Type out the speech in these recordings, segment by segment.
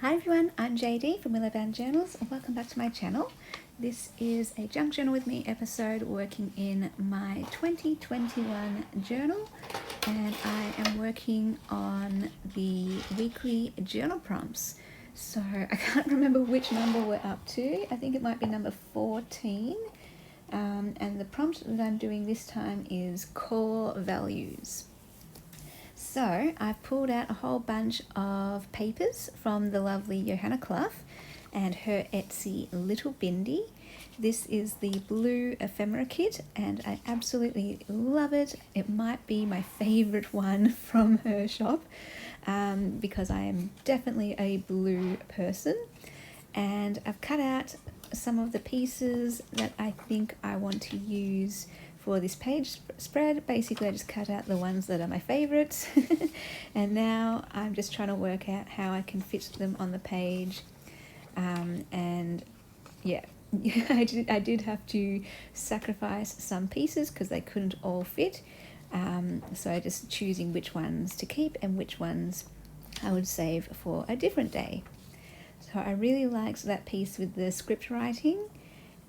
Hi everyone, I'm JD from Willow Bound Journals and welcome back to my channel. This is a Junk Journal with Me episode working in my 2021 journal, and I am working on the weekly journal prompts. So I can't remember which number we're up to. I think it might be number 14. And the prompt that I'm doing this time is core values. So I've pulled out a whole bunch of papers from the lovely Johanna Clough and her Etsy Little Bindy. This is the blue Ephemera Kit and I absolutely love it. It might be my favourite one from her shop because I am definitely a blue person. And I've cut out some of the pieces that I think I want to use for this page spread. Basically I just cut out the ones that are my favorites and now I'm just trying to work out how I can fit them on the page, and yeah, I did have to sacrifice some pieces because they couldn't all fit, so just choosing which ones to keep and which ones I would save for a different day. So I really liked that piece with the script writing,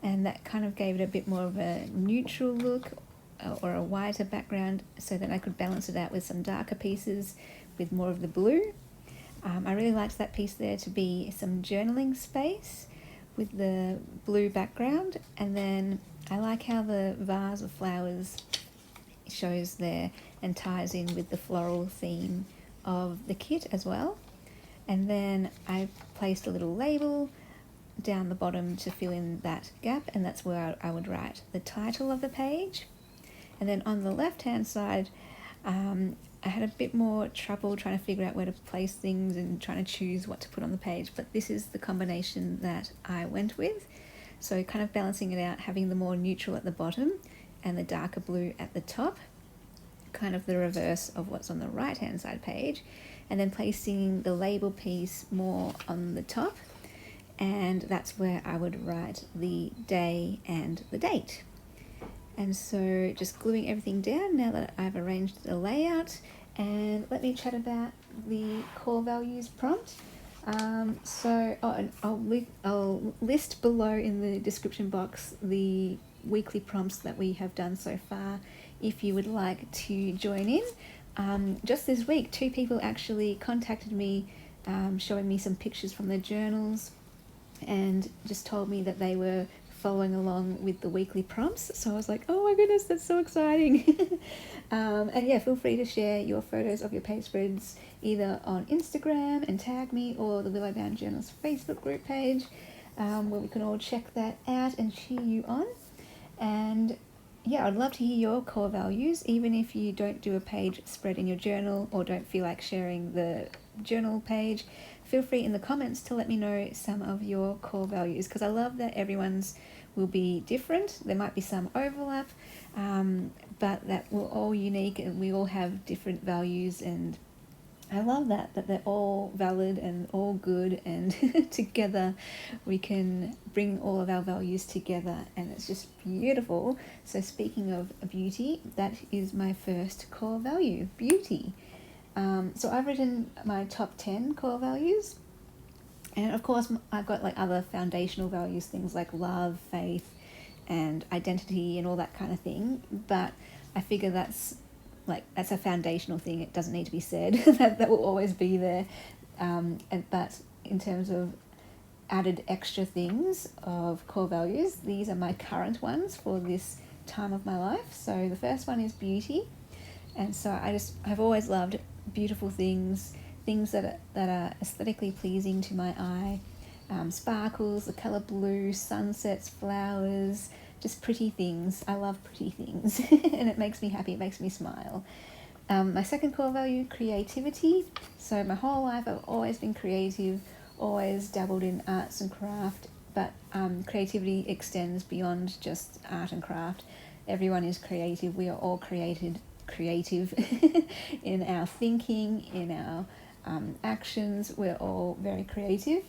and that kind of gave it a bit more of a neutral look or a whiter background so that I could balance it out with some darker pieces with more of the blue. I really liked that piece there to be some journaling space with the blue background, and then I like how the vase of flowers shows there and ties in with the floral theme of the kit as well. And then I placed a little label down the bottom to fill in that gap, and that's where I would write the title of the page. And then on the left hand side I had a bit more trouble trying to figure out where to place things and trying to choose what to put on the page, but this is the combination that I went with. So kind of balancing it out, having the more neutral at the bottom and the darker blue at the top, kind of the reverse of what's on the right hand side page, and then placing the label piece more on the top, and that's where I would write the day and the date. And so just gluing everything down now that I've arranged the layout, and let me chat about the core values prompt. I'll list below in the description box the weekly prompts that we have done so far if you would like to join in. Just this week 2 people actually contacted me showing me some pictures from their journals and just told me that they were following along with the weekly prompts. So I was like, oh my goodness, that's so exciting. And yeah, feel free to share your photos of your page spreads either on Instagram and tag me, or the Willow Bound Journals Facebook group page, where we can all check that out and cheer you on. And yeah, I'd love to hear your core values, even if you don't do a page spread in your journal or don't feel like sharing the journal page. Feel free in the comments to let me know some of your core values, because I love that everyone's will be different. There might be some overlap, but that we're all unique and we all have different values, and I love that they're all valid and all good, and together we can bring all of our values together, and it's just beautiful. So speaking of beauty, that is my first core value, beauty. So I've written my top 10 core values, and of course I've got like other foundational values, things like love, faith and identity and all that kind of thing, but I figure that's a foundational thing. It doesn't need to be said. that will always be there, but in terms of added extra things of core values, these are my current ones for this time of my life. So the first one is beauty, and so I've always loved beautiful things that are aesthetically pleasing to my eye, sparkles, the color blue, sunsets, flowers, just pretty things. I love pretty things and it makes me happy, it makes me smile. My second core value, creativity. So my whole life I've always been creative, always dabbled in arts and craft, but creativity extends beyond just art and craft. Everyone is creative. We are all creative in our thinking, in our actions. We're all very creative.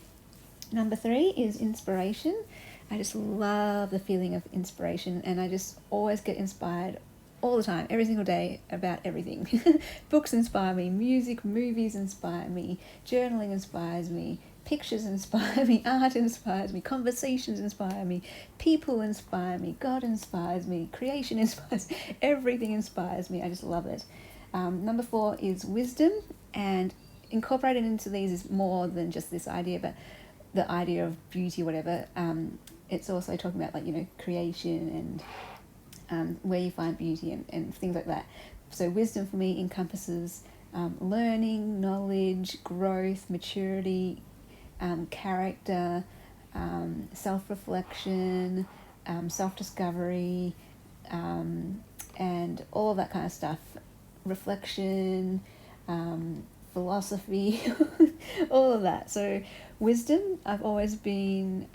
Number 3 is inspiration. I just love the feeling of inspiration, and I just always get inspired all the time, every single day, about everything. Books inspire me, music, movies inspire me, journaling inspires me, pictures inspire me, art inspires me, conversations inspire me, people inspire me, God inspires me, creation inspires me, everything inspires me. I just love it. Number 4 is wisdom, and incorporated into these is more than just this idea, but the idea of beauty, whatever. It's also talking about, like, you know, creation and where you find beauty and things like that. So wisdom for me encompasses learning, knowledge, growth, maturity, character, self-reflection, self-discovery, and all of that kind of stuff. Reflection, philosophy, all of that. So wisdom, I've always been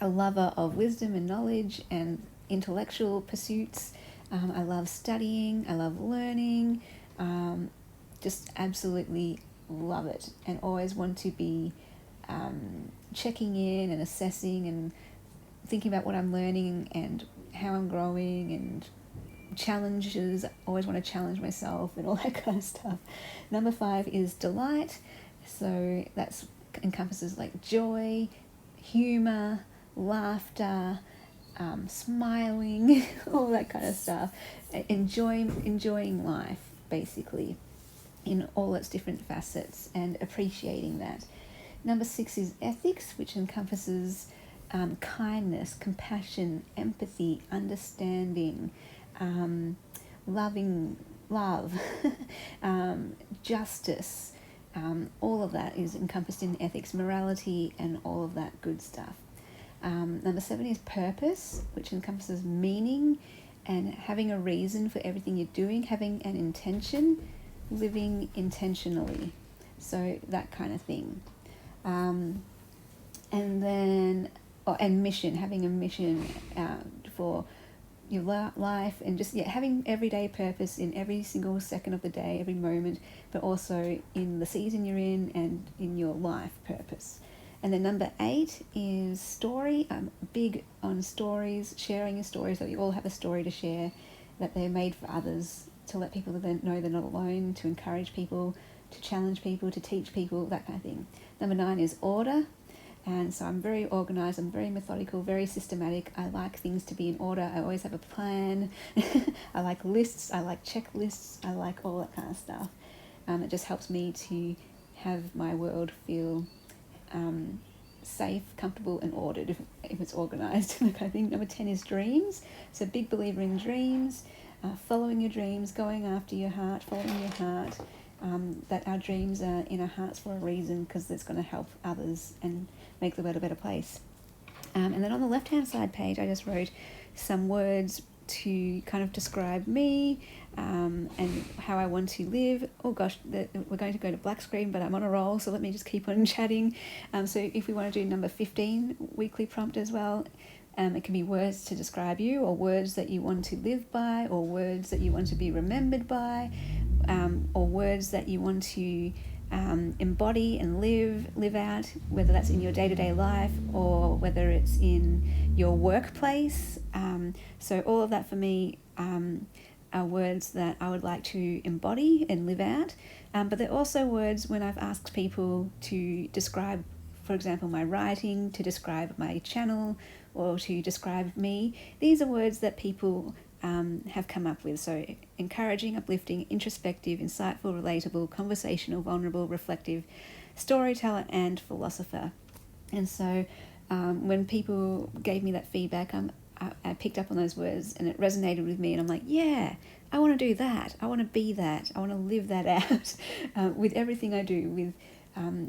a lover of wisdom and knowledge and intellectual pursuits. I love studying, I love learning, just absolutely love it, and always want to be checking in and assessing and thinking about what I'm learning and how I'm growing, and challenges. I always want to challenge myself and all that kind of stuff. Number 5 is delight. So that encompasses like joy, humor, laughter, smiling, all that kind of stuff. Enjoying life, basically, in all its different facets, and appreciating that. Number 6 is ethics, which encompasses kindness, compassion, empathy, understanding, love, justice. All of that is encompassed in ethics, morality, and all of that good stuff. Number 7 is purpose, which encompasses meaning and having a reason for everything you're doing, having an intention, living intentionally. So that kind of thing. And then, and mission, having a mission for your life, and just having everyday purpose in every single second of the day, every moment, but also in the season you're in and in your life purpose. And then number 8 is story. I'm big on stories, sharing your stories, that you all have a story to share, that they're made for others, to let people know they're not alone, to encourage people, to challenge people, to teach people, that kind of thing. Number 9 is order. And so I'm very organized, I'm very methodical, very systematic. I like things to be in order. I always have a plan. I like lists, I like checklists, I like all that kind of stuff. It just helps me to have my world feel safe, comfortable, and ordered if it's organized. I think number 10 is dreams. So big believer in dreams, following your dreams, going after your heart, following your heart. That our dreams are in our hearts for a reason, because it's going to help others and make the world a better place. And then on the left-hand side page, I just wrote some words to kind of describe me and how I want to live. Oh gosh, we're going to go to black screen, but I'm on a roll, so let me just keep on chatting. So if we want to do number 15, weekly prompt as well, it can be words to describe you, or words that you want to live by, or words that you want to be remembered by, or words that you want to embody and live out, whether that's in your day-to-day life or whether it's in your workplace. So all of that for me are words that I would like to embody and live out. But they're also words when I've asked people to describe, for example, my writing, to describe my channel, or to describe me. These are words that people have come up with. So encouraging, uplifting, introspective, insightful, relatable, conversational, vulnerable, reflective, storyteller, and philosopher. And so when people gave me that feedback, I picked up on those words and it resonated with me, and I'm like, yeah, I want to do that. I want to be that. I want to live that out with everything I do, with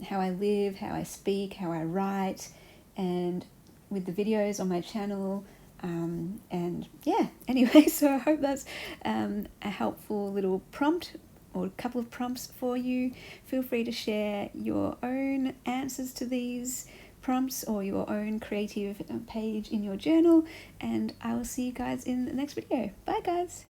how I live, how I speak, how I write, and with the videos on my channel. And yeah, anyway, so I hope that's a helpful little prompt, or a couple of prompts for you. Feel free to share your own answers to these prompts or your own creative page in your journal, and I will see you guys in the next video. Bye guys.